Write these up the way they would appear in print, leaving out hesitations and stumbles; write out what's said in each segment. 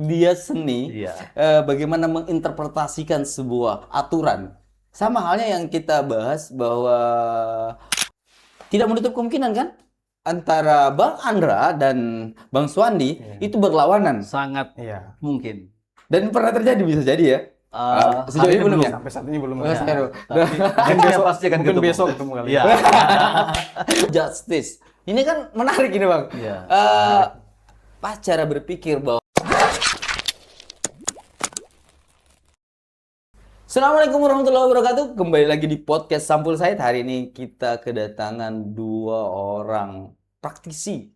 dia seni, Iya. bagaimana menginterpretasikan sebuah aturan. Sama halnya yang kita bahas bahwa tidak menutup kemungkinan kan antara Bang Andra dan Bang Swandi itu berlawanan Sangat Iya. mungkin. dan pernah terjadi bisa jadi ya. Sejauh Hari ini ini belum belum. ya? Sampai saat ini belum Oh, ada. sekarang. Tapi Mungkin nextnya besok, pasti akan mungkin ketemu. besok ketemu kali. Iya. Justice. Ini kan menarik ini Bang. Iya. Pas cara berpikir bahwa Assalamualaikum warahmatullahi wabarakatuh. Kembali lagi di podcast Sampul Said. Hari ini kita kedatangan dua orang praktisi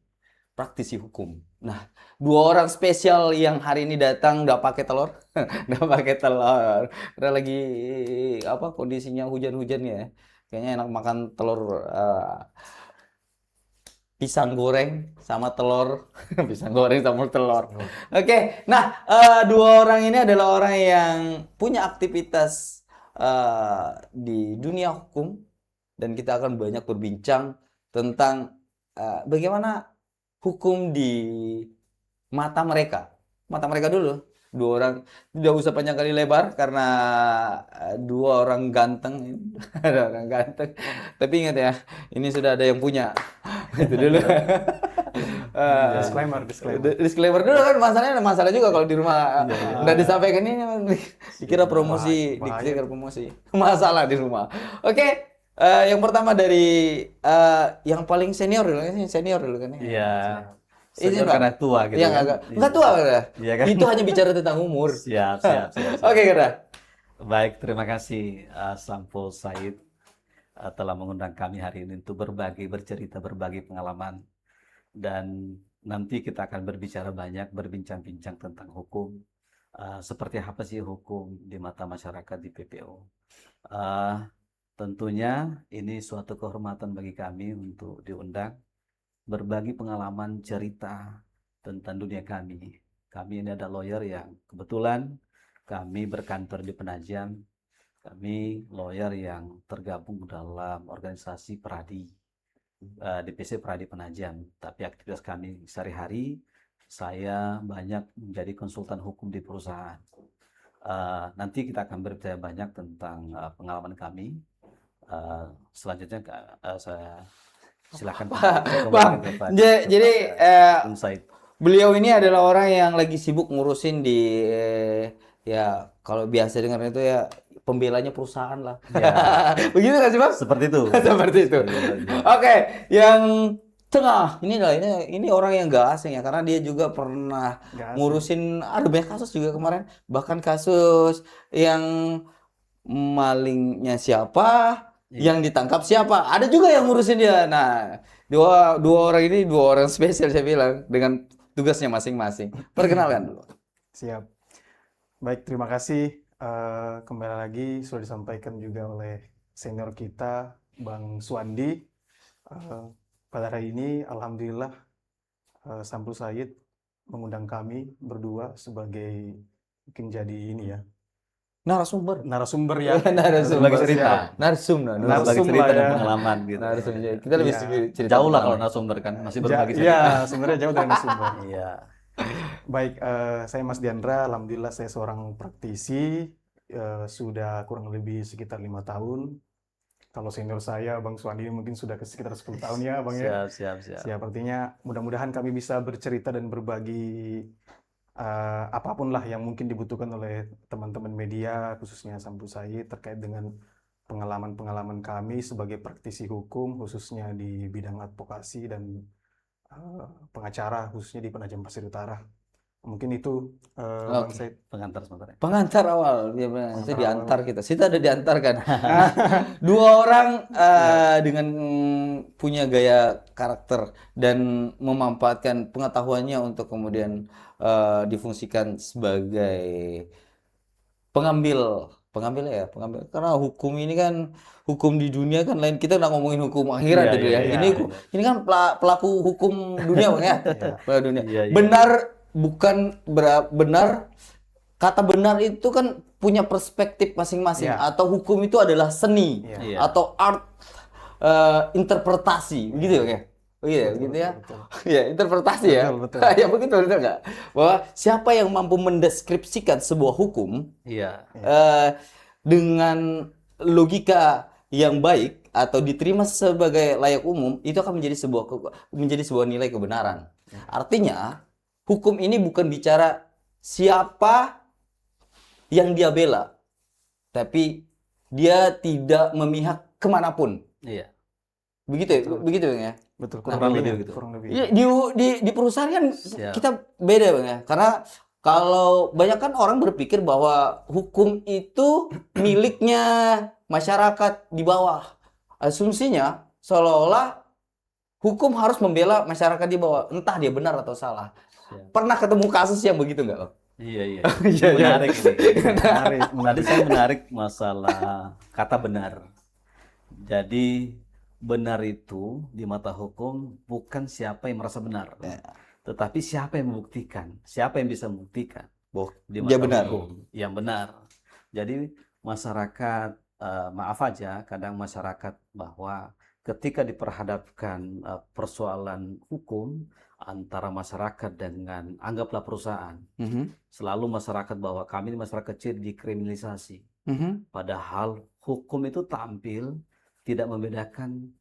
hukum. Nah, dua orang spesial yang hari ini datang nggak pakai telur, nggak pakai telur. Karena lagi apa kondisinya hujan-hujan ya. Kayaknya enak makan telur pisang goreng sama telur, pisang goreng sama telur. Oke, nah dua orang ini adalah orang yang punya aktivitas di dunia hukum dan kita akan banyak berbincang tentang bagaimana hukum di mata mereka dulu. Dua orang tidak usah panjang kali lebar karena dua orang ganteng, ada orang ganteng. Tapi ingat ya, ini sudah ada yang punya. Itu dulu. Disclaimer dulu kan masalahnya masalah juga kalau di rumah nggak disampaikan ini dikira promosi, dikira promosi. Masalah di rumah. Oke, yang pertama dari yang paling senior dulu kan. Iya. Ini Senior Bang. karena tua gitu Yang kan. enggak tua kan? Iya kan? Itu hanya bicara tentang umur. Siap. Oke, Kera. Baik, terima kasih Sampul Said telah mengundang kami hari ini untuk bercerita, berbagi pengalaman. Dan nanti kita akan berbincang-bincang tentang hukum. Seperti apa sih hukum di mata masyarakat di PPO. Tentunya ini suatu kehormatan bagi kami untuk diundang, berbagi pengalaman cerita tentang dunia kami. Kami ini ada lawyer yang kebetulan kami berkantor di Penajam. Kami lawyer yang tergabung dalam organisasi Pradi, DPC Pradi Penajam. Tapi aktivitas kami sehari-hari, saya banyak menjadi konsultan hukum di perusahaan. Nanti kita akan berbicara banyak tentang pengalaman kami. Selanjutnya saya silakan Bang. Jadi Said. beliau ini adalah orang yang lagi sibuk ngurusin di ya kalau biasa dengar itu ya pembelanya perusahaan lah. Ya. Begitu nggak sih Bang? Seperti itu. Seperti itu. Oke, yang tengah ini orang yang gak asing ya karena dia juga pernah ngurusin ada banyak kasus juga kemarin, bahkan kasus yang malingnya siapa, yang ditangkap siapa, ada juga yang ngurusin dia. Nah, dua orang ini dua orang spesial saya bilang dengan tugasnya masing-masing. Perkenalkan dulu. Siap. Baik, terima kasih. Kembali lagi sudah disampaikan juga oleh senior kita, Bang Swandi. Pada hari ini, alhamdulillah, Sampul Said mengundang kami berdua sebagai mungkin jadi ini ya. Narasumber Ya. Berbagi cerita. Berbagi cerita dan pengalaman gitu. Kita lebih cerita. Jauh lah kalau narasumber kan, masih berbagi cerita. Iya, sebenarnya jauh dari narasumber. Iya. Baik, saya Mas Diandra, alhamdulillah saya seorang praktisi, sudah kurang lebih sekitar 5 tahun. Kalau senior saya, Bang Swandi mungkin sudah sekitar 10 tahun ya, Bang ya. Siap. Artinya mudah-mudahan kami bisa bercerita dan berbagi apapun lah yang mungkin dibutuhkan oleh teman-teman media, khususnya Sampul Said, terkait dengan pengalaman-pengalaman kami sebagai praktisi hukum, khususnya di bidang advokasi dan pengacara, khususnya di Penajam Pasir Utara. Mungkin itu Bang Said. Pengantar sebentar. Pengantar awal, dia bilang, itu diantar kita. Kita ada diantarkan. Dua orang dengan punya gaya karakter dan memanfaatkan pengetahuannya untuk kemudian difungsikan sebagai pengambil karena hukum ini kan hukum di dunia kan lain, kita nggak ngomongin hukum akhirat gitu ya. Ini kan pelaku hukum dunia Bang ya. Pelaku dunia. Benar bukan benar, kata benar itu kan punya perspektif masing-masing atau hukum itu adalah seni atau art interpretasi begitu ya. Oh iya, Betul, gitu ya. betul, betul. Ya, interpretasi ya. Betul, betul. Ya begitu, betul nggak? Bahwa siapa yang mampu mendeskripsikan sebuah hukum Iya. eh, dengan logika yang baik atau diterima sebagai layak umum, itu akan menjadi sebuah nilai kebenaran. Artinya, hukum ini bukan bicara siapa yang dia bela, tapi dia tidak memihak kemanapun. Iya. Begitu ya, Betul. begitu Bang, ya. Betul, Kurang kurang lebih lebih, begitu. kurang lebih. Iya, di perusahaan kan Siap. kita beda Bang ya. Karena kalau banyak kan orang berpikir bahwa hukum itu miliknya masyarakat di bawah. Asumsinya seolah-olah hukum harus membela masyarakat di bawah, entah dia benar atau salah. Siap. Pernah ketemu kasus yang begitu nggak, Bang? Iya, iya. Iya, Ini iya. menarik ini. Menarik, Tadi menarik. saya menarik masalah kata benar. Jadi benar itu di mata hukum bukan siapa yang merasa benar, tetapi siapa yang membuktikan, siapa yang bisa membuktikan Boh, di dia mata benar. hukum yang benar. Jadi masyarakat, maaf aja, kadang masyarakat bahwa ketika diperhadapkan persoalan hukum antara masyarakat dengan anggaplah perusahaan, Mhm, selalu masyarakat bahwa kami ini masyarakat kecil dikriminalisasi. mhm. Padahal hukum itu tampil tidak membedakan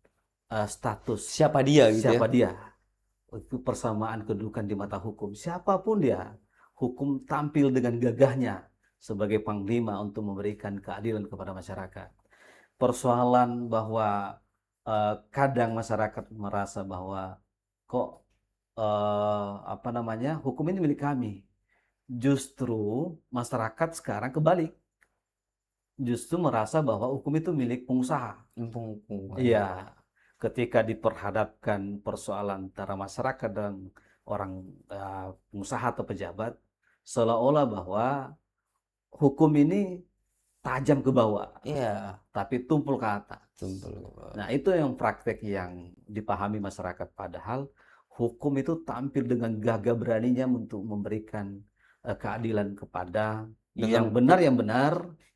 status Siapa dia gitu ya? siapa dia. Itu persamaan kedudukan di mata hukum. Siapapun dia, hukum tampil dengan gagahnya sebagai panglima untuk memberikan keadilan kepada masyarakat. Persoalan bahwa kadang masyarakat merasa bahwa kok apa namanya, hukum ini milik kami. Justru masyarakat sekarang kebalik, justru merasa bahwa hukum itu milik pengusaha. Iya, ketika diperhadapkan persoalan antara masyarakat dan orang pengusaha atau pejabat, seolah-olah bahwa hukum ini tajam ke bawah, Iya, tapi tumpul ke atas. betul. Nah, itu yang praktek yang dipahami masyarakat. Padahal hukum itu tampil dengan gagah beraninya untuk memberikan keadilan kepada yang benar,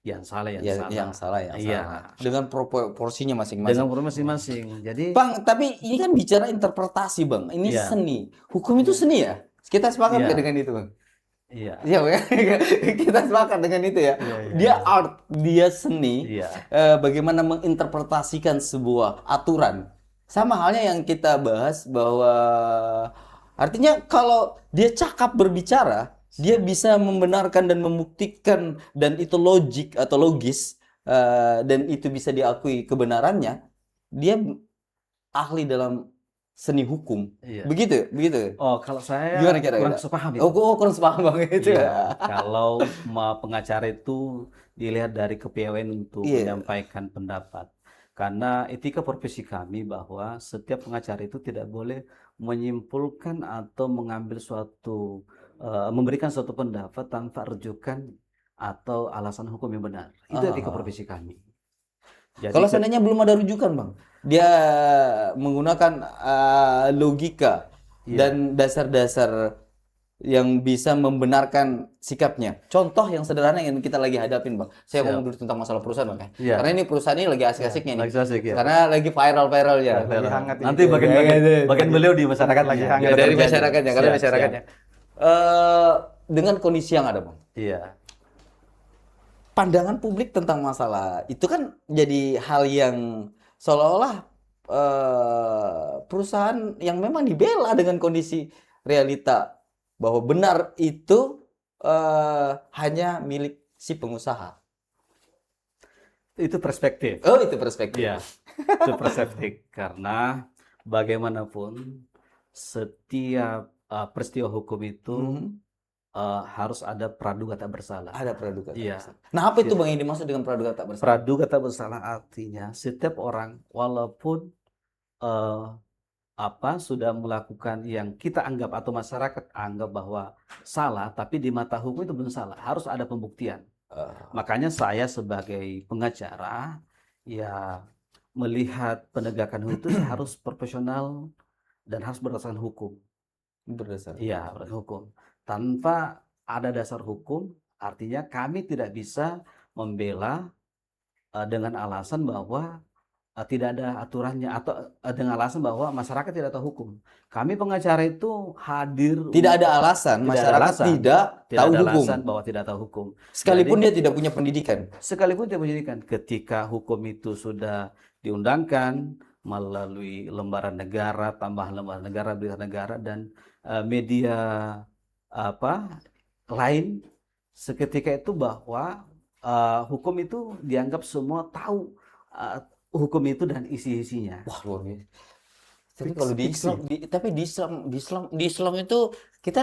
yang salah, yang Ya, salah. yang salah, yang Iya, salah. Dengan proporsinya masing-masing. dengan umur masing-masing. Jadi, Bang, tapi ini kan bicara interpretasi, Bang. Ini Iya. seni. Hukum itu seni ya? Kita sepakat Iya. nggak dengan itu, Bang? iya, Iya, Bang. Kita sepakat dengan itu ya. Iya, iya, Dia iya. art, dia seni. iya, Bagaimana menginterpretasikan sebuah aturan. Sama halnya yang kita bahas bahwa artinya kalau dia cakap berbicara, dia bisa membenarkan dan membuktikan dan itu logik atau logis dan itu bisa diakui kebenarannya, dia ahli dalam seni hukum. iya. Begitu, begitu. Oh, kalau saya Gimana kira-kira? kurang sepaham itu. Oh, kurang sepaham Bang itu Iya, ya. kalau pengacara itu dilihat dari kepiawaian untuk Iya. menyampaikan pendapat. Karena etika profesi kami bahwa setiap pengacara itu tidak boleh menyimpulkan atau mengambil suatu memberikan suatu pendapat tanpa rujukan atau alasan hukum yang benar. Itu etika profesi kami. Jadi Kalau seandainya belum ada rujukan, Bang, dia menggunakan logika Iya. dan dasar-dasar yang bisa membenarkan sikapnya. Contoh yang sederhana yang kita lagi hadapin, Bang. Saya Siap. ngomong dulu tentang masalah perusahaan, Bang. Ya. Iya. Karena ini perusahaan ini lagi asik-asiknya nih. lagi asik ya. Karena lagi viral-viralnya. Lagi hangat ini. Nanti bagian beliau di masyarakat Lagi ya. hangat. Ya, Kita dari terjadi. masyarakatnya, karena Siap, masyarakatnya. Dengan kondisi yang ada, Bang. siap. Iya. Pandangan publik tentang masalah itu kan jadi hal yang seolah-olah perusahaan yang memang dibela dengan kondisi realita bahwa benar itu hanya milik si pengusaha. Itu perspektif. Oh, itu perspektif. Iya, itu perspektif. Karena bagaimanapun setiap peristiwa hukum itu Mhm. harus ada praduga tak bersalah. Ada praduga tak Iya. bersalah. Nah, apa itu Bang yang dimaksud dengan praduga tak bersalah? Praduga tak bersalah artinya setiap orang walaupun sudah melakukan yang kita anggap atau masyarakat anggap bahwa salah, tapi di mata hukum itu belum salah. Harus ada pembuktian. Makanya saya sebagai pengacara ya melihat penegakan hukum itu harus profesional dan harus berdasarkan hukum. Berdasar. Iya, berdasarkan hukum. Tanpa ada dasar hukum, artinya kami tidak bisa membela dengan alasan bahwa tidak ada aturannya atau dengan alasan bahwa masyarakat tidak tahu hukum. Kami pengacara itu hadir Tidak ada alasan tidak ada masyarakat alasan. tidak tidak tahu ada hukum. alasan bahwa tidak tahu hukum. Sekalipun Jadi, dia tidak punya pendidikan. sekalipun tidak pendidikan, ketika hukum itu sudah diundangkan melalui lembaran negara, tambah lembaran negara, berita negara dan media lain, seketika itu bahwa hukum itu dianggap semua tahu hukum itu dan isi-isinya. Wah, luar biasa. Tapi Fiksi- kalau di fiksi. Islam, tapi di Islam itu kita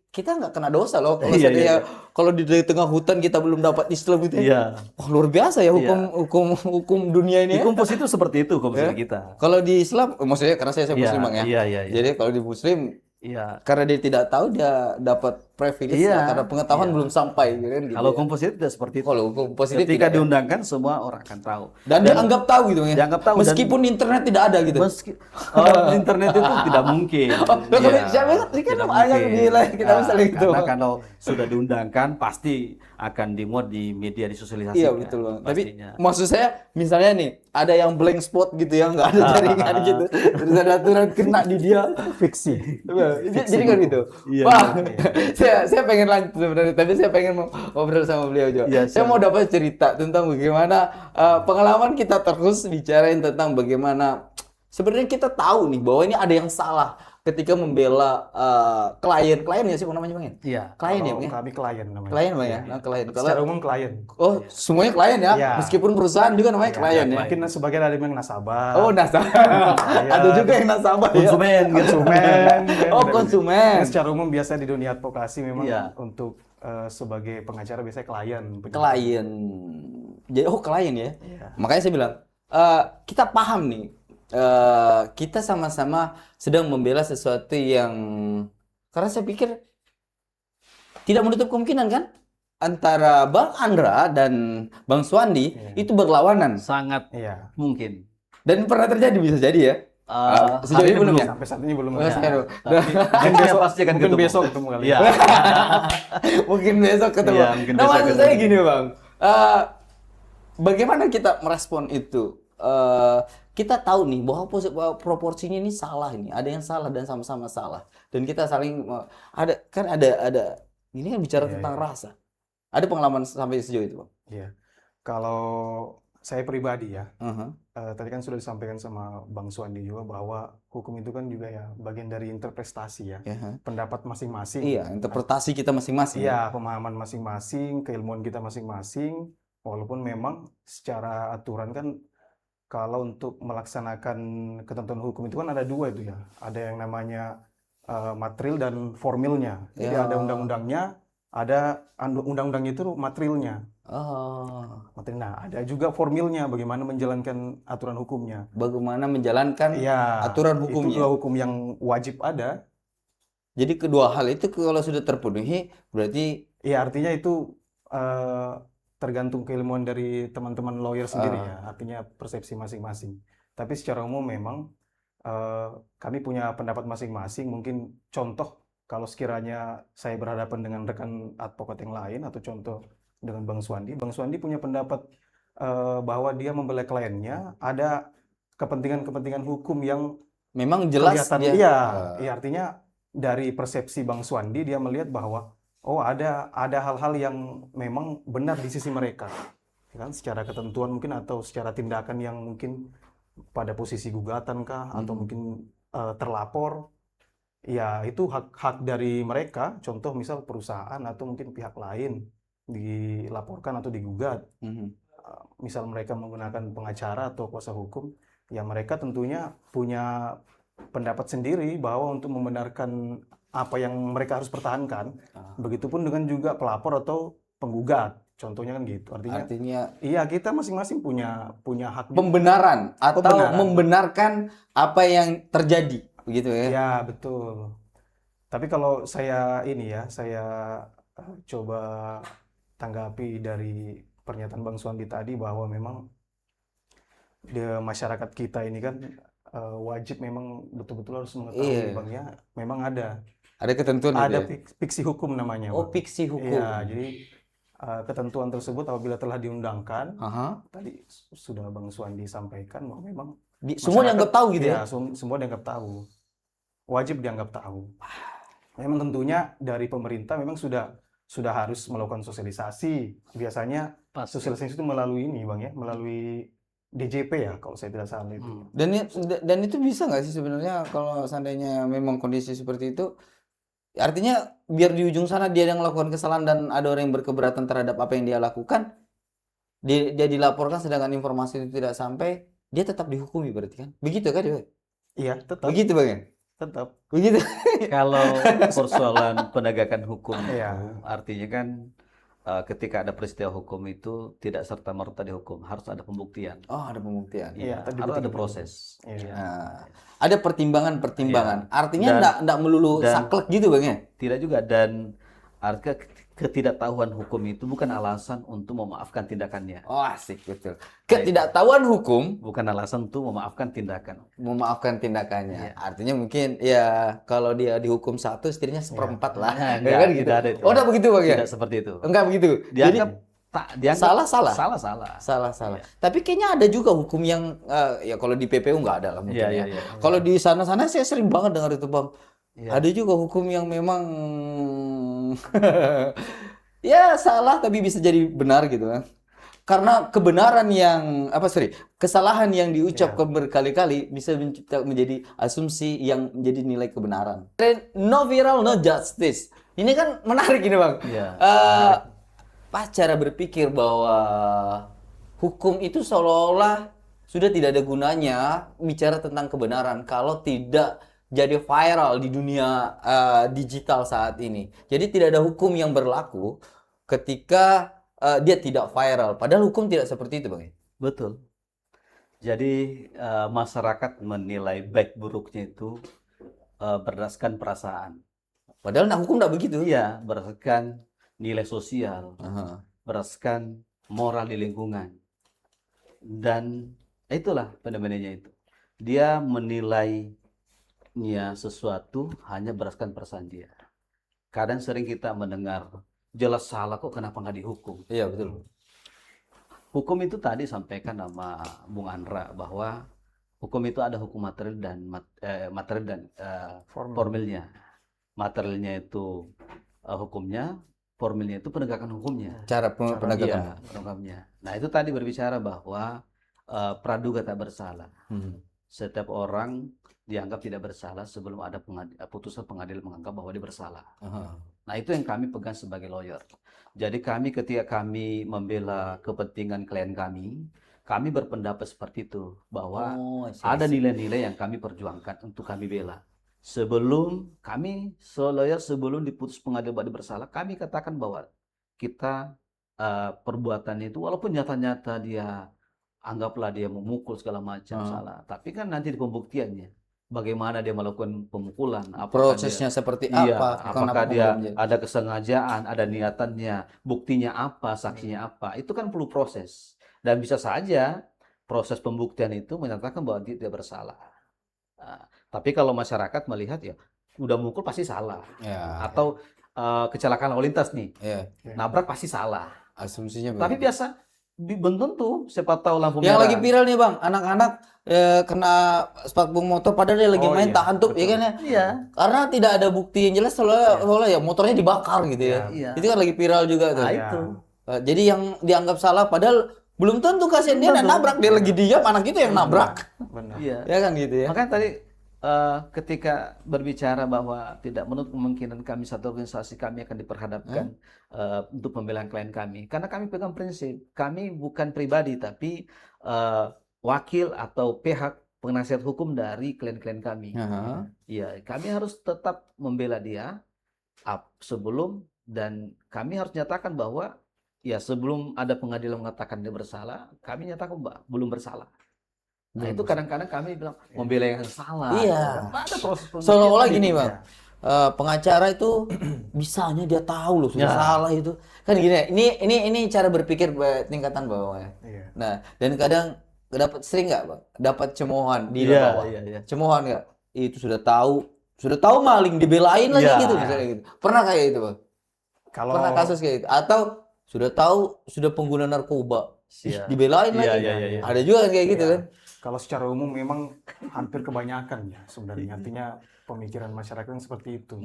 kita nggak kena dosa loh kalau Iya, seandainya iya. kalau di tengah hutan kita belum dapat Islam itu. Iya. Wah, luar biasa ya hukum dunia ini. Ya. Hukum positif seperti itu hukum Ya. kita. Kalau di Islam, maksudnya karena saya Iya, Muslim Bang ya. iya, iya, iya. Jadi kalau di Muslim Iya. karena dia tidak tahu dia dapat privilege Iya, karena pengetahuan iya. belum sampai gitu kan gitu Kalau ya. hukum positif tidak seperti itu. Kalau hukum positif Ketika tidak, ya. diundangkan semua orang akan tahu. Dan dianggap tahu gitu ya. Dianggap tahu, dan- Meskipun internet tidak ada gitu. Internet itu tidak mungkin. Oh, kalau Iya, siapa kan tidak ada mungkin. gila kita misalnya gitu. Karena kalau sudah diundangkan pasti akan dimuat di media disosialisasikan. Iya betul Bang. Tapi pastinya. maksud saya misalnya nih ada yang blank spot gitu ya nggak ada jaringan gitu. Terus ada aturan kena di dia. Fiksi. Jadi kan gitu. Iya, Pak, iya. saya pengen lanjut sebenarnya, tapi saya pengen ngobrol sama beliau juga. Iya, Saya siap. mau dapat cerita tentang bagaimana pengalaman kita terus bicarain tentang bagaimana sebenarnya kita tahu nih bahwa ini ada yang salah ketika membela klien ya sih namanya Bang ya? Iya. Klien ya Kalau Bang ya? kami klien namanya. Klien Bang ya? Iya. Nah, klien. Secara Kalau umum klien. oh semuanya klien ya? Iya. Meskipun perusahaan juga namanya Ya, klien ya? mungkin sebagian ada yang nasabah. Oh nasabah. Ada juga yang nasabah ya? Konsumen gitu. konsumen. Oh Dan- konsumen. dan secara umum biasa di dunia advokasi memang Iya. untuk sebagai pengacara biasanya klien. Klien. Jadi klien ya. Iya. Makanya saya bilang kita paham nih. Kita sama-sama sedang membela sesuatu yang karena saya pikir tidak menutup kemungkinan kan antara Bang Andra dan Bang Swandi Iya. itu berlawanan Sangat Iya. mungkin. dan pernah terjadi bisa jadi ya. Sejauh hari ini ini belum ya? Sampai saat ini belum. Oh, ada. saya- Mungkin Besok besok, pasti akan mungkin ketemu. besok ketemu kali. Iya. Mungkin besok ketemu. Iya, mungkin Nah, besok maksud ketemu. saya gini, Bang. Bagaimana kita merespon itu? Kita tahu nih bahwa proporsinya ini salah ini. Ada yang salah dan sama-sama salah. Dan kita saling ada ini kan bicara Iya, tentang iya. rasa. Ada pengalaman sampai sejauh itu, Bang? Iya. Kalau saya pribadi ya, Uh-huh. tadi kan sudah disampaikan sama Bang Suandi juga bahwa hukum itu kan juga ya bagian dari interpretasi ya, Ya, pendapat masing-masing. iya, interpretasi kita masing-masing. Iya, pemahaman masing-masing, keilmuan kita masing-masing. Walaupun memang secara aturan kan kalau untuk melaksanakan ketentuan hukum itu kan ada dua itu ya. Ada yang namanya material dan formilnya. Jadi Ya. ada undang-undangnya, ada undang-undangnya itu materialnya. Oh, Nah, ada juga formilnya bagaimana menjalankan aturan hukumnya. bagaimana menjalankan Iya, aturan itu hukumnya. dua hukum yang wajib ada. Jadi kedua hal itu kalau sudah terpenuhi berarti Ya, artinya itu tergantung keilmuan dari teman-teman lawyer sendiri ya, artinya persepsi masing-masing. Tapi secara umum memang kami punya pendapat masing-masing. Mungkin contoh kalau sekiranya saya berhadapan dengan rekan advokat yang lain atau contoh dengan Bang Swandi punya pendapat bahwa dia membela kliennya ada kepentingan-kepentingan hukum yang memang jelas kelihatan. dia. Iya, iya, artinya dari persepsi Bang Swandi dia melihat bahwa oh ada hal-hal yang memang benar di sisi mereka, ya kan, secara ketentuan mungkin atau secara tindakan yang mungkin pada posisi gugatan kah atau mungkin terlapor, ya itu hak dari mereka. Contoh misal perusahaan atau mungkin pihak lain dilaporkan atau digugat, misal mereka menggunakan pengacara atau kuasa hukum, ya mereka tentunya punya pendapat sendiri bahwa untuk membenarkan apa yang mereka harus pertahankan. Begitupun dengan juga pelapor atau penggugat. Contohnya kan gitu. Artinya Iya, kita masing-masing punya hak. pembenaran atau Pembenaran. membenarkan apa yang terjadi, begitu ya? Ya, betul. Tapi kalau saya coba tanggapi dari pernyataan Bang Suandi tadi bahwa memang di masyarakat kita ini kan wajib memang betul-betul harus mengetahui, Iya. Bang ya. Memang ada Ada ketentuan ada gitu ya? fiksi hukum namanya, Oh, Bang. fiksi hukum. Iya, jadi ketentuan tersebut apabila telah diundangkan, Aha. tadi sudah Bang Suwandi sampaikan bahwa memang Semua dianggap tahu gitu ya, ya? semua dianggap tahu, wajib dianggap tahu. Memang tentunya dari pemerintah memang sudah harus melakukan sosialisasi. Biasanya Pasti. sosialisasi itu melalui ini Bang ya, melalui DJP ya kalau saya tidak salah itu. Dan itu bisa nggak sih sebenarnya kalau seandainya memang kondisi seperti itu, artinya biar di ujung sana dia yang melakukan kesalahan dan ada orang yang berkeberatan terhadap apa yang dia lakukan, dia dilaporkan sedangkan informasi itu tidak sampai, dia tetap dihukumi berarti kan? Begitu kan? Dia? Iya, tetap. Begitu Bang ya? Tetap. Begitu. Kalau persoalan penegakan hukum Iya. itu artinya kan ketika ada peristiwa hukum itu tidak serta-merta dihukum, harus ada pembuktian. Oh, ada pembuktian. Iya, tadi Harus betul, ada betul. proses. Iya. Nah, ada pertimbangan-pertimbangan. Iya. Artinya Dan- enggak melulu dan- saklek gitu Bang ya? Tidak juga, dan artinya ketidaktahuan hukum itu bukan alasan untuk memaafkan tindakannya. Oh, asik betul. Ketidaktahuan hukum Bukan alasan untuk memaafkan tindakan. memaafkan tindakannya. Iya. Artinya mungkin ya kalau dia dihukum 1, istrinya 1/4 lah. Nah, Ya enggak, kan gitu. tidak ada itu. Oh, enggak begitu Bang ya? Tidak seperti itu. Enggak begitu. Dianggap salah. Salah. Iya. Tapi kayaknya ada juga hukum yang ya kalau di PPU nggak ada lah mungkin Iya, ya. iya. Kalau di sana-sana saya sering banget dengar itu Bang. Iya. Ada juga hukum yang memang ya salah tapi bisa jadi benar gitu kan. Karena kebenaran yang kesalahan yang diucapkan berkali-kali bisa menjadi asumsi yang menjadi nilai kebenaran. No viral, no justice. Ini kan menarik ini Bang. Iya. Pas cara berpikir bahwa hukum itu seolah-olah sudah tidak ada gunanya bicara tentang kebenaran kalau tidak jadi viral di dunia digital saat ini. Jadi tidak ada hukum yang berlaku ketika dia tidak viral. Padahal hukum tidak seperti itu, Bang. Betul. Jadi masyarakat menilai baik buruknya itu berdasarkan perasaan. Padahal hukum tidak begitu. Iya, berdasarkan nilai sosial, Aha. berdasarkan moral di lingkungan. Dan itulah fenomenanya itu. Dia menilainya sesuatu hanya berdasarkan perasaan dia. Kadang sering kita mendengar, jelas salah kok kenapa nggak dihukum? Iya, betul. Hukum itu tadi sampaikan sama Bung Andra bahwa hukum itu ada hukum material dan material dan formilnya. Materialnya itu hukumnya, formilnya itu penegakan hukumnya. Cara penegakan. Iya, penegakannya. Nah, itu tadi berbicara bahwa praduga tak bersalah. Setiap orang dianggap tidak bersalah sebelum ada putusan pengadilan menganggap bahwa dia bersalah. Aha. Nah, itu yang kami pegang sebagai lawyer. Jadi ketika kami membela kepentingan klien kami berpendapat seperti itu bahwa ada nilai-nilai yang kami perjuangkan untuk kami bela. Sebelum kami lawyer sebelum diputus pengadilan bahwa dia bersalah, kami katakan bahwa kita perbuatannya itu walaupun nyata-nyata dia anggaplah dia memukul segala macam salah, tapi kan nanti di pembuktiannya bagaimana dia melakukan pemukulan, prosesnya seperti iya, apa, apakah dia ada kesengajaan, ada niatannya, buktinya apa, saksinya apa, itu kan perlu proses. Dan bisa saja proses pembuktian itu menyatakan bahwa dia tidak bersalah. Nah, tapi kalau masyarakat melihat ya udah mukul pasti salah, atau kecelakaan lalu lintas nih, nabrak pasti salah. Asumsinya tapi biasa belum tentu, siapa tahu lampu yang merah. lagi viral nih Bang, anak-anak kena spakbor motor padahal dia lagi main tak hantup, ya kan ya? Iya. Karena tidak ada bukti yang jelas soalnya ya motornya dibakar gitu ya. Iya. Itu kan lagi viral juga tuh. Nah, itu. Jadi yang dianggap salah padahal belum tentu kasihan dia nabrak, dia lagi diam, anak itu yang nabrak. Benar. Iya. Ya kan gitu ya. Makanya tadi ketika berbicara bahwa tidak menutup kemungkinan kami satu organisasi kami akan diperhadapkan untuk pembelaan klien kami, karena kami pegang prinsip kami bukan pribadi tapi wakil atau pihak penasihat hukum dari klien-klien kami. Ya, kami harus tetap membela dia sebelum, dan kami harus nyatakan bahwa ya sebelum ada pengadilan mengatakan dia bersalah, kami nyatakan belum bersalah. Nah, itu kadang-kadang kami bilang membela yang salah. Iya. Ada proses Seolah-olah gini Bang, pengacara itu bisanya dia tahu loh sudah salah itu. Kan gini, ini cara berpikir tingkatan bawah ya. Nah, dan kadang sering nggak Bang, dapat cemoohan di bawah. Cemoohan nggak? Itu sudah tahu maling dibelain lagi gitu misalnya gitu. Pernah kayak itu Bang? Kalau Pernah kasus kayak gitu? Atau sudah tahu sudah pengguna narkoba, Iya. dibelain Iya, lagi. iya, iya. Ada juga kan kayak gitu Ya, kan. kalau secara umum memang hampir kebanyakan ya sebenarnya. Artinya pemikiran masyarakat kan seperti itu.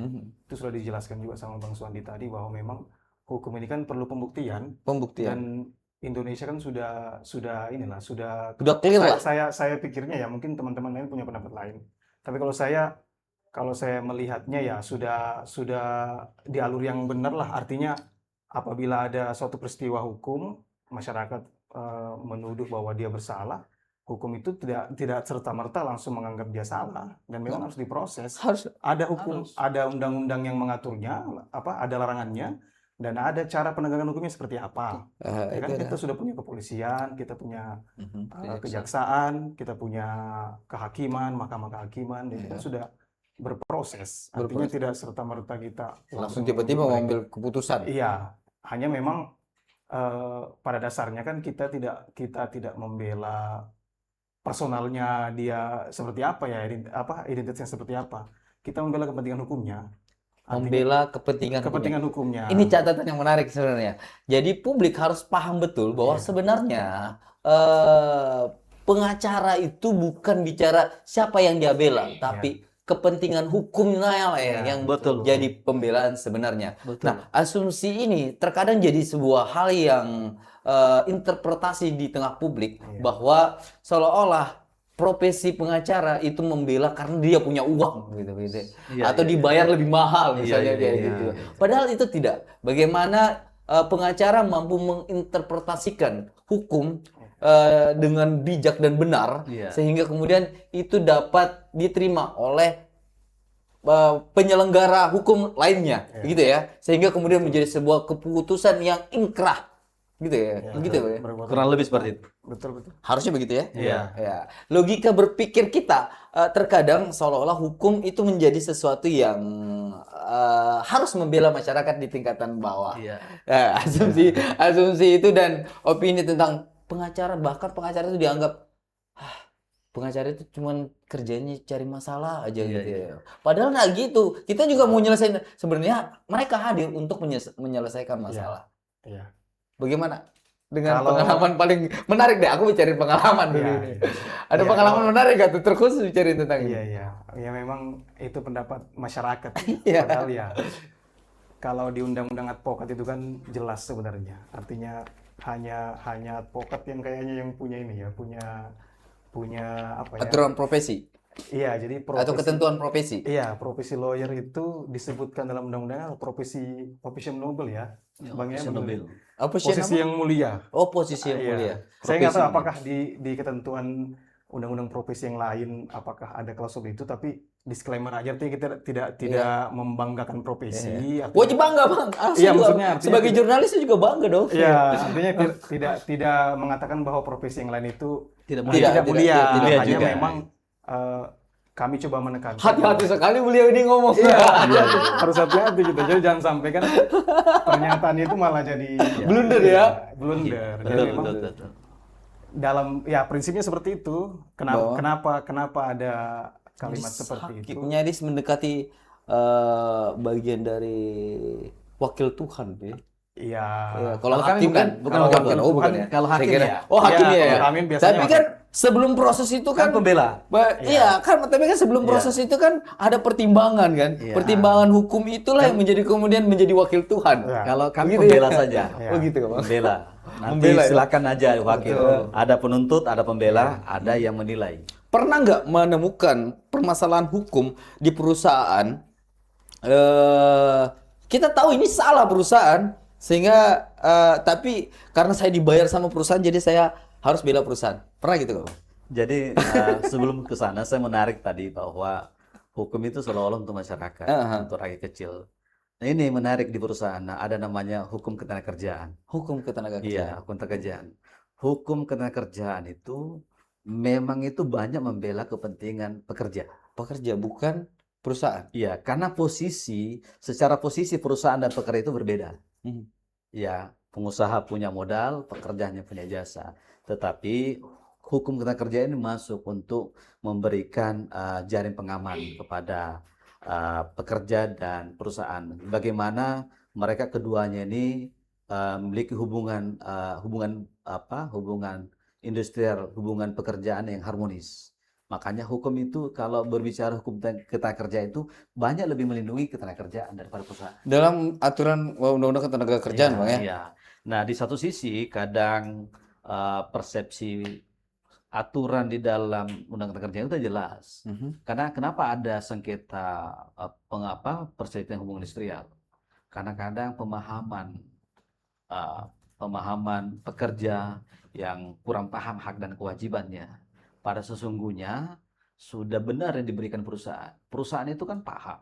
Itu sudah dijelaskan juga sama Bang Suandi tadi bahwa memang hukum ini kan perlu pembuktian Pembuktian. dan Indonesia kan sudah inilah sudah Udah clear lah. saya pikirnya ya mungkin teman-teman lain punya pendapat lain. Tapi kalau saya melihatnya ya sudah di alur yang benar lah. Artinya apabila ada suatu peristiwa hukum, masyarakat menuduh bahwa dia bersalah, hukum itu tidak serta-merta langsung menganggap dia salah dan memang harus diproses. Harus Ada hukum, Harus. ada undang-undang yang mengaturnya, ada larangannya, dan ada cara penegakan hukumnya seperti apa. Ya kan, itu kita sudah punya kepolisian, kita punya ada. kejaksaan, kita punya kehakiman, mahkamah kehakiman, dan kita sudah berproses. Artinya tidak serta-merta kita Langsung tiba-tiba menuduh mereka. mengambil keputusan. Iya, hanya memang pada dasarnya kan kita tidak membela personalnya dia seperti apa ya, identitasnya seperti apa. Kita membela kepentingan hukumnya. Artinya Membela kepentingan hukumnya. kepentingan hukumnya. Ini catatan yang menarik sebenarnya. Jadi publik harus paham betul bahwa Iya. sebenarnya pengacara itu bukan bicara siapa yang dia bela, tapi kepentingan hukumnya yang Betul. jadi pembelaan sebenarnya. Betul. Nah, asumsi ini terkadang jadi sebuah hal yang interpretasi di tengah publik bahwa seolah-olah profesi pengacara itu membela karena dia punya uang gitu. Iya, Atau iya, dibayar lebih mahal misalnya iya, kayak iya, gitu. iya. Padahal itu tidak. Bagaimana pengacara mampu menginterpretasikan hukum dengan bijak dan benar Iya. sehingga kemudian itu dapat diterima oleh penyelenggara hukum lainnya, gitu ya. Sehingga kemudian menjadi sebuah keputusan yang inkrah, gitu ya. Begitu ya. Kurang lebih seperti itu. Betul. Harusnya begitu ya. Iya. Ya. Logika berpikir kita terkadang seolah-olah hukum itu menjadi sesuatu yang harus membela masyarakat di tingkatan bawah. Iya. Asumsi itu dan opini tentang pengacara, bahkan pengacara itu dianggap pengacara itu cuman kerjanya cari masalah aja gitu ya. Padahal nggak gitu. Kita juga mau nyelesain, sebenarnya mereka hadir untuk menyelesaikan masalah. Iya. Bagaimana dengan Kalau- pengalaman paling menarik deh? Aku bicara pengalaman dulu Iya, ini. iya. Ada Iya, pengalaman kalau- menarik gak tuh terkhusus bicara tentang ini? Iya. Ya memang itu pendapat masyarakat. Iya. Padahal ya kalau di undang-undang advokat itu kan jelas sebenarnya. Artinya hanya advokat yang kayaknya yang punya ini ya, punya apa ya? Aturan profesi Iya, jadi atau ketentuan profesi. Iya, profesi lawyer itu disebutkan dalam undang-undang profesi noble ya. Bang ya, benar. Nobel. Apa sih Posisi nama? yang mulia. Oh, posisi yang Iya. mulia. Saya nggak tahu Profesi apakah di ketentuan undang-undang profesi yang lain apakah ada klausul itu, tapi disclaimer aja artinya kita tidak membanggakan profesi. Iya. artinya- Wajib bangga bang. Harusnya Iya, juga, maksudnya artinya sebagai tidak- jurnalis saya juga bangga dong. Iya, artinya tidak mengatakan bahwa profesi yang lain itu Tidak tidak tidak- mulia. tidak Hanya juga. memang kami coba menekankan. Hati-hati sekali beliau ini ngomong. Iya, harus hati-hati gitu. Jadi jangan sampai kan pernyataan itu malah jadi Blunder ya. Blunder. Jadi Betul, memang betul. dalam ya prinsipnya seperti itu. Kenapa ada kalimat seperti itu? Hakim nyaris mendekati bagian dari wakil Tuhan ya. Iya. Ya, kalau Kalau kami hakim bukan- kan bukan kalau wakil hakim, Tuhan. oh bukan Bukan, ya. kalau Saya hakim kira- ya. Oh hakim Iya, ya. kalau hakim biasanya Tapi kan wakil. sebelum proses itu Kan pembela. Iya kan, tapi kan sebelum proses itu kan ada pertimbangan kan. Iya. Pertimbangan hukum itulah yang menjadi kemudian menjadi wakil Tuhan. Iya. Kalau kami Begitu pembela ya? saja. Iya. Oh gitu Bang. Pembela. Nanti Membela ya? silakan aja wakil. Betul. Ada penuntut, ada pembela, ada yang menilai. Pernah nggak menemukan permasalahan hukum di perusahaan? Kita tahu ini salah perusahaan, sehingga tapi karena saya dibayar sama perusahaan, jadi saya harus bela perusahaan. Pernah gitu nggak, Bang? Jadi sebelum ke sana saya menarik tadi bahwa hukum itu seolah-olah untuk masyarakat, untuk rakyat kecil. Nah, ini menarik di perusahaan. Nah, ada namanya hukum ketenagakerjaan. Hukum ketenagakerjaan. Iya, hukum ketenagakerjaan. Hukum ketenagakerjaan itu memang itu banyak membela kepentingan pekerja. Pekerja bukan perusahaan. Iya, karena secara posisi perusahaan dan pekerja itu berbeda. Hmm. Ya, pengusaha punya modal, pekerjanya punya jasa. Tetapi hukum ketenagakerjaan ini masuk untuk memberikan jaring pengaman kepada pekerja dan perusahaan. Bagaimana mereka keduanya ini memiliki hubungan hubungan industrial, hubungan pekerjaan yang harmonis. Makanya hukum itu kalau berbicara hukum ketenaga kerja itu banyak lebih melindungi ketenaga kerjaan daripada perusahaan. Dalam aturan undang-undang ketenaga kerjaan, Iya, Bang ya. iya. Nah, di satu sisi kadang persepsi aturan di dalam undang-undang kerja itu jelas. Karena kenapa ada sengketa perselisihan hubungan industrial? Karena kadang pemahaman pekerja yang kurang paham hak dan kewajibannya. Pada sesungguhnya sudah benar yang diberikan perusahaan. Perusahaan itu kan paham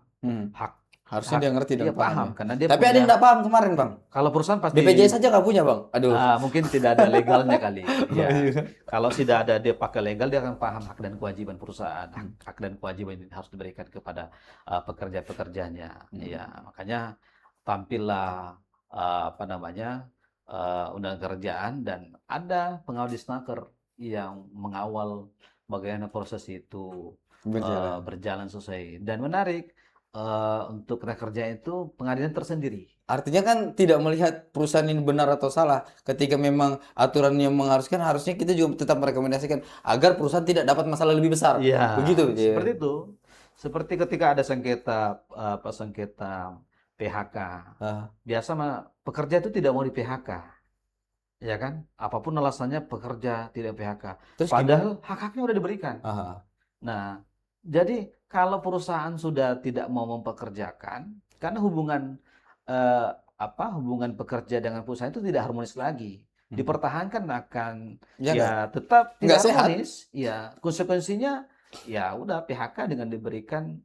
hak. Harusnya dia ngerti dan Dia paham. paham Ya. karena dia Tapi ada yang nggak paham kemarin, Bang. kalau perusahaan pasti BPJS saja nggak punya, Bang. Aduh. mungkin tidak ada legalnya kali. Ya. Kalau tidak ada dia pakai legal, dia akan paham hak dan kewajiban perusahaan. Hak dan kewajiban ini harus diberikan kepada pekerja-pekerjanya. Ya, makanya tampillah undang kerjaan dan ada pengawas disnaker yang mengawal bagaimana proses itu berjalan sesuai. Dan menarik, untuk tenaga kerja itu pengadilan tersendiri. Artinya kan tidak melihat perusahaan ini benar atau salah. Ketika memang aturan yang mengharuskan, harusnya kita juga tetap merekomendasikan agar perusahaan tidak dapat masalah lebih besar. Iya, Begitu. seperti itu. Seperti ketika ada sengketa PHK. Biasa pekerja itu tidak mau di PHK. Ya kan? Apapun alasannya pekerja tidak PHK. Terus padahal hak-haknya udah diberikan. Nah, jadi kalau perusahaan sudah tidak mau mempekerjakan, karena hubungan pekerja dengan perusahaan itu tidak harmonis lagi. Dipertahankan akan tetap tidak harmonis. Ya, konsekuensinya ya udah PHK dengan diberikan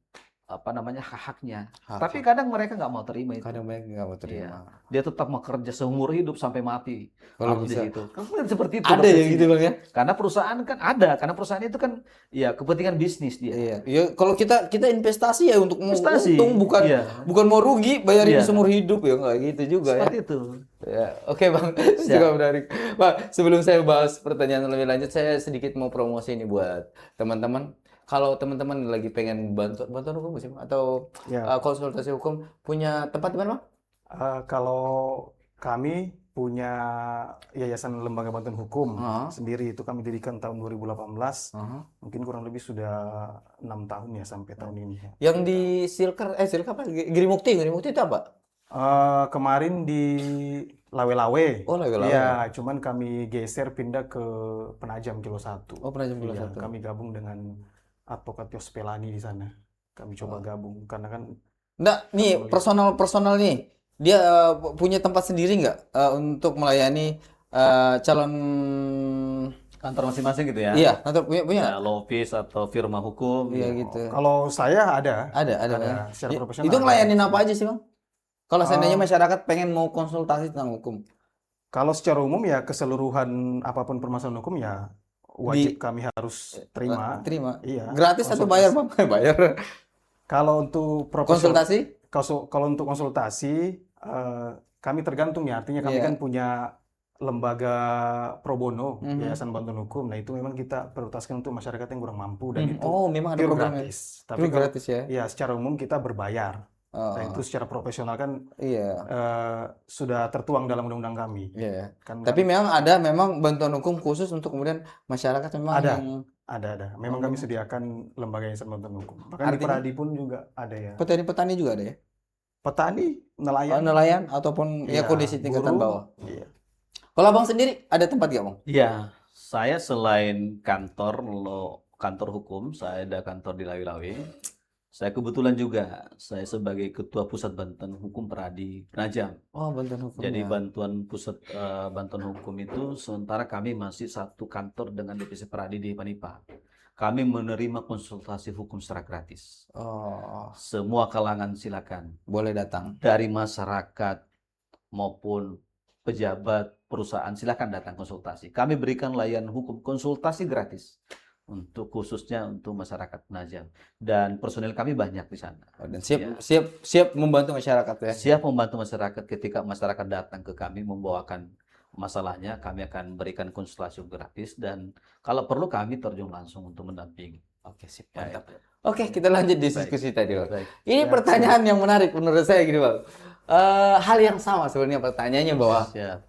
hak-haknya. Tapi kadang mereka nggak mau terima itu. Kadang mereka nggak mau terima. Ya. Dia tetap bekerja seumur hidup sampai mati. Kalau bisa. Di situ. Kan seperti itu. Ada yang gitu, Bang ya. Karena perusahaan kan ada. Karena perusahaan itu kan ya kepentingan bisnis dia. Iya. Ya, kalau kita investasi ya untuk investasi. Untung, bukan mau rugi bayarin seumur hidup ya, nggak gitu juga. Seperti itu. Ya, oke Bang, juga menarik. Bang, sebelum saya bahas pertanyaan lebih lanjut, saya sedikit mau promosi ini buat teman-teman. Kalau teman-teman lagi pengen bantuan hukum sih, atau konsultasi hukum, punya tempat di mana, Bang? Kalau kami punya Yayasan Lembaga Bantuan Hukum sendiri, itu kami dirikan tahun 2018. Mungkin kurang lebih sudah 6 tahun ya sampai tahun ini. Yang di Silker apa? Girimukti itu apa? Kemarin di Lawe-Lawe. Oh, Lawe-Lawe. Iya, cuman kami geser pindah ke Penajam Kilo 1. Oh, Penajam Kilo 1. Kami gabung dengan Advokat Yos Pelani di sana. Kami coba gabung karena kan nih personal nih. Dia punya tempat sendiri nggak untuk melayani calon kantor masing-masing gitu ya? Iya, kantor punya. Ya, law office atau firma hukum. Iya gitu. Kalau saya ada secara profesional. Itu ngelayanin apa aja sih, Bang? Kalau seandainya masyarakat pengen mau konsultasi tentang hukum. Kalau secara umum ya keseluruhan apapun permasalahan hukum ya wajib kami harus terima. Iya. Gratis atau bayar, Bang? Bayar. Kalau untuk konsultasi? Kalau untuk konsultasi kami tergantung ya. Artinya kami kan punya lembaga pro bono, Yayasan Bantuan Hukum. Nah, itu memang kita prioritaskan untuk masyarakat yang kurang mampu dan itu memang ada programnya. gratis. Tapi gratis ya. Ya, secara umum kita berbayar. Nah, itu secara profesional kan sudah tertuang dalam undang-undang kami. Iya. Tapi memang bantuan hukum khusus untuk kemudian masyarakat memang ada. Memang kami sediakan lembaga Yayasan Bantuan Hukum. Bahkan di Peradi pun juga ada ya. Petani juga ada ya? Petani, nelayan. Nelayan ataupun kondisi tingkatan bawah. Iya. Kalau Abang sendiri ada tempat nggak, Bang? Iya, saya selain kantor hukum, saya ada kantor di Lawe-Lawe. Saya kebetulan juga, saya sebagai Ketua Pusat Bantuan Hukum Peradi Penajam. Oh, bantuan hukum. Jadi bantuan hukum itu sementara kami masih satu kantor dengan divisi Peradi di Panipa. Kami menerima konsultasi hukum secara gratis. Semua kalangan silakan. Boleh datang. Dari masyarakat maupun pejabat perusahaan silakan datang konsultasi. Kami berikan layanan hukum konsultasi gratis. Khususnya untuk masyarakat Penajam, dan personel kami banyak di sana. Dan siap membantu masyarakat ya. Siap membantu masyarakat ketika masyarakat datang ke kami membawakan masalahnya, kami akan berikan konsultasi gratis dan kalau perlu kami terjun langsung untuk mendampingi. Oke, sip, mantap. Oke, kita lanjut diskusi tadi, Bang. Ini pertanyaan yang menarik menurut saya gini, Bang. hal yang sama sebenarnya pertanyaannya bahwa Siap.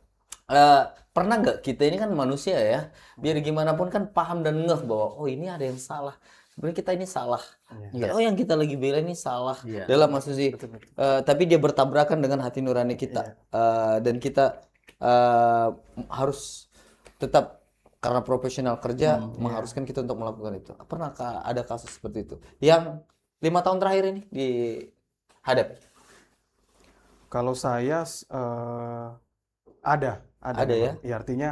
pernah nggak kita ini kan manusia ya, biar gimana pun kan paham dan ngeh bahwa oh ini ada yang salah. Sebenarnya kita ini salah. Iya. Oh yang kita lagi bela ini salah. Iya. Dalam asumsi, Betul, betul. tapi dia bertabrakan dengan hati nurani kita. Dan kita harus tetap karena profesional kerja mengharuskan kita untuk melakukan itu. Pernahkah ada kasus seperti itu yang 5 tahun terakhir ini dihadapi? Kalau saya ada Ada ya? memang. Ya, artinya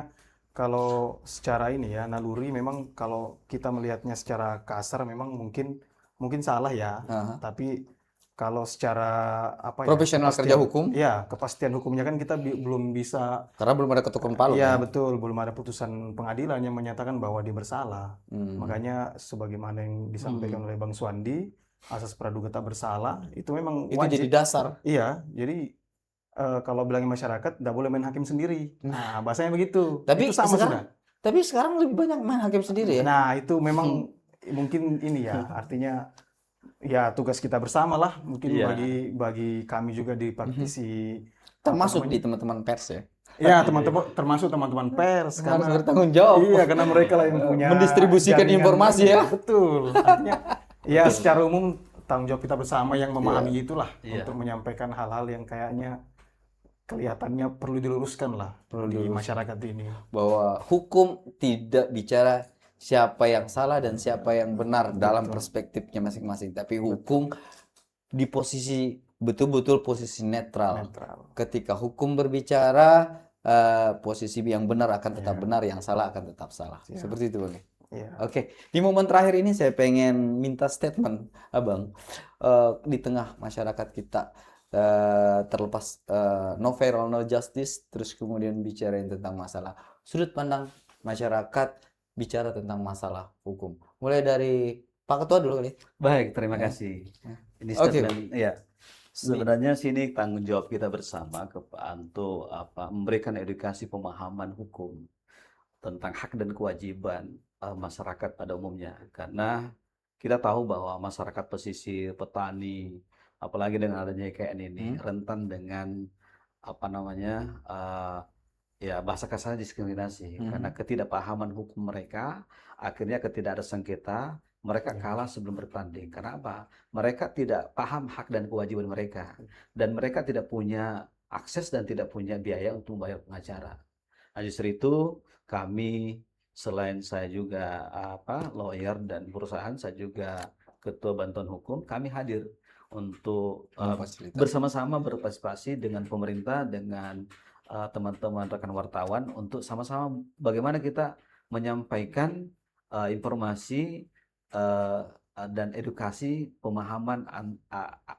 kalau secara ini ya naluri memang kalau kita melihatnya secara kasar memang mungkin salah ya. Aha. Tapi kalau secara apa ya, Profesional kerja hukum? ya kepastian hukumnya kan kita belum bisa. Karena belum ada ketuk palu Ya kan? betul, belum ada putusan pengadilan yang menyatakan bahwa dia bersalah. Hmm. Makanya sebagaimana yang disampaikan oleh Bang Suwandi, asas praduga tak bersalah itu memang Itu wajib. jadi dasar. Iya, jadi kalau bilangin masyarakat nggak boleh main hakim sendiri. Nah, bahasanya begitu. Tapi Itu sama sekarang, sudah. tapi sekarang lebih banyak main hakim sendiri ya. Nah, itu memang mungkin ini ya, artinya ya tugas kita bersama lah. Mungkin Iya. bagi kami juga di praktisi Termasuk apa di namanya? teman-teman pers ya. Ya, teman-teman termasuk teman-teman pers Harus karena bertanggung jawab. iya, karena mereka lah yang punya Mendistribusikan jaringan informasi banyak. ya. Betul. Artinya ya secara umum tanggung jawab kita bersama yang memahami itulah Iya. untuk menyampaikan hal-hal yang kayaknya kelihatannya perlu diluruskan lah Perlu di diluruskan. masyarakat ini. Bahwa hukum tidak bicara siapa yang salah dan siapa yang benar dalam perspektifnya masing-masing. Tapi hukum di posisi betul-betul posisi netral. Netral. Ketika hukum berbicara, posisi yang benar akan tetap benar, yang salah akan tetap salah. Iya. Seperti itu, Bang. Iya. Oke, di momen terakhir ini saya pengen minta statement, Abang, di tengah masyarakat kita terlepas no fair or no justice, terus kemudian bicarain tentang masalah sudut pandang masyarakat bicara tentang masalah hukum. Mulai dari Pak Ketua dulu kali. Baik, terima kasih. Ini Oke. statement, ya. Sebenarnya sini tanggung jawab kita bersama untuk memberikan edukasi pemahaman hukum tentang hak dan kewajiban masyarakat pada umumnya. Karena kita tahu bahwa masyarakat pesisir, petani, apalagi dengan adanya IKN ini rentan dengan ya bahasa kasarnya diskriminasi karena ketidakpahaman hukum mereka, akhirnya ketidak ada sengketa, mereka kalah sebelum bertanding. Karena apa? Mereka tidak paham hak dan kewajiban mereka dan mereka tidak punya akses dan tidak punya biaya untuk membayar pengacara. Nah, justru itu kami, selain saya juga lawyer dan perusahaan, saya juga ketua bantuan hukum, kami hadir untuk bersama-sama berpartisipasi dengan pemerintah, dengan teman-teman rekan wartawan untuk sama-sama bagaimana kita menyampaikan informasi dan edukasi pemahaman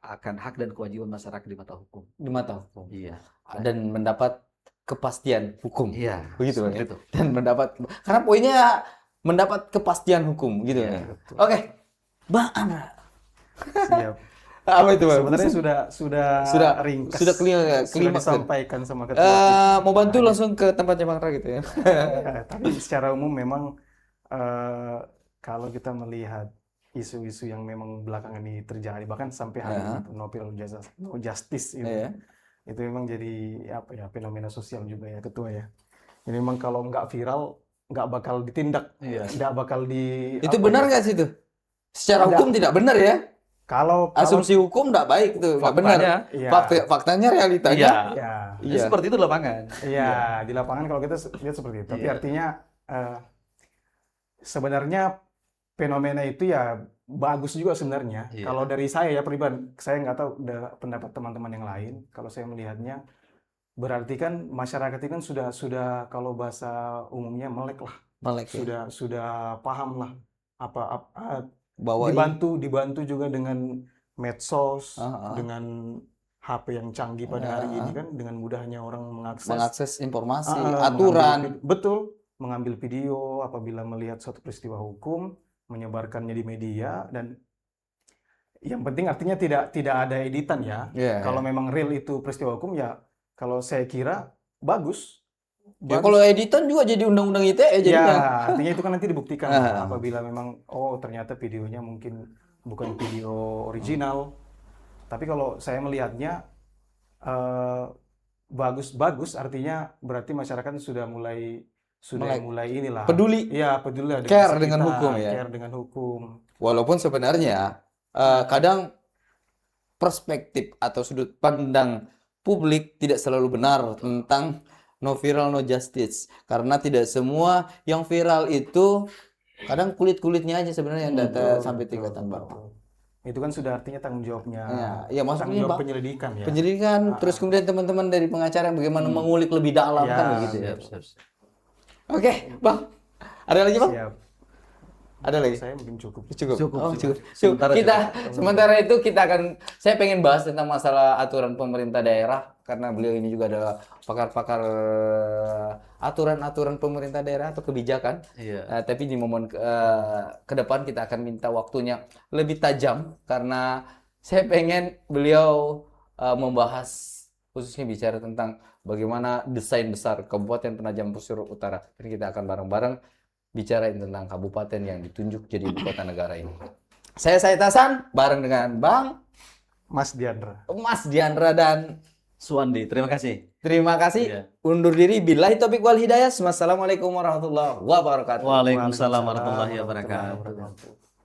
akan hak dan kewajiban masyarakat di mata hukum. Di mata hukum. Iya. Dan mendapat kepastian hukum. Iya. Begitu Bang, ya? Itu. Dan mendapat, karena poinnya mendapat kepastian hukum gitu Iya, ya. Oke. Bang Andra. Siap. Apa itu Bang? Sebenarnya sudah ringkas. sudah Sudah klimaks. disampaikan sama ketua kita. Mau bantu langsung ke tempatnya Bang Ra gitu ya. Ya, tapi secara umum memang kalau kita melihat isu-isu yang memang belakangan ini terjadi bahkan sampai hari ini no justice itu, Iya. itu memang jadi apa ya fenomena sosial juga ya ketua ya. Jadi memang kalau nggak viral nggak bakal ditindak, Iya. nggak bakal di. Itu apa benar ya, nggak sih itu? Secara Tidak. hukum tidak benar ya. Kalau Asumsi hukum nggak baik tuh, nggak benar. Faktanya, iya. Faktanya realitanya. Iya. ya, Iya. Seperti itu di lapangan. iya di lapangan kalau kita lihat seperti itu. Tapi Iya. artinya sebenarnya fenomena itu ya bagus juga sebenarnya. Iya. Kalau dari saya ya pribadi, saya nggak tahu pendapat teman-teman yang lain. Kalau saya melihatnya, berarti kan masyarakat ini kan sudah kalau bahasa umumnya melek lah, Melek ya. sudah paham lah Bahwa dibantu juga dengan medsos, dengan HP yang canggih pada hari ini kan, dengan mudahnya orang mengakses informasi, aturan, mengambil video apabila melihat suatu peristiwa hukum, menyebarkannya di media, dan yang penting artinya tidak ada editan ya. Iya, Kalau iya. memang real itu peristiwa hukum ya, kalau saya kira bagus. Ya kalau editan juga jadi undang-undang ITE Ya, jadinya. artinya itu kan nanti dibuktikan Ah. apabila memang ternyata videonya mungkin bukan video original. Tapi kalau saya melihatnya eh, bagus artinya berarti masyarakat sudah mulai inilah. Peduli, Iya, peduli lah care dengan dengan kita, hukum ya. care dengan hukum. Walaupun sebenarnya kadang perspektif atau sudut pandang publik tidak selalu benar tentang no viral no justice, karena tidak semua yang viral itu kadang kulit-kulitnya aja sebenarnya yang data sampai tingkatan bawah. Betul. Itu kan sudah artinya tanggung jawabnya, Ya tanggung maksudnya jawab Pak, penyelidikan ya. penyelidikan, terus kemudian teman-teman dari pengacara yang bagaimana mengulik lebih dalam Ya, kan begitu ya. Siap, siap. Oke, Bang. Ada lagi, Bang? Siap. Ada lagi? Saya mungkin cukup. Cukup. Cukup, Oh, cukup. cukup. Sementara Sementara itu kita akan, saya pengen bahas tentang masalah aturan pemerintah daerah karena beliau ini juga adalah pakar-pakar aturan-aturan pemerintah daerah atau kebijakan. Iya. Tapi di momen ke depan kita akan minta waktunya lebih tajam karena saya pengen beliau membahas khususnya bicara tentang bagaimana desain besar Kabupaten Penajam Pasir Utara. Dan kita akan bareng-bareng bicarain tentang kabupaten yang ditunjuk jadi ibu kota negara ini. Saya Said Hasan bareng dengan Bang Mas Diandra. Mas Diandra dan Suwandi, terima kasih. terima kasih. Iya. Undur diri. Billahi taufiq wal hidayah. Wassalamualaikum warahmatullahi wabarakatuh. Waalaikumsalam warahmatullahi wabarakatuh. wabarakatuh.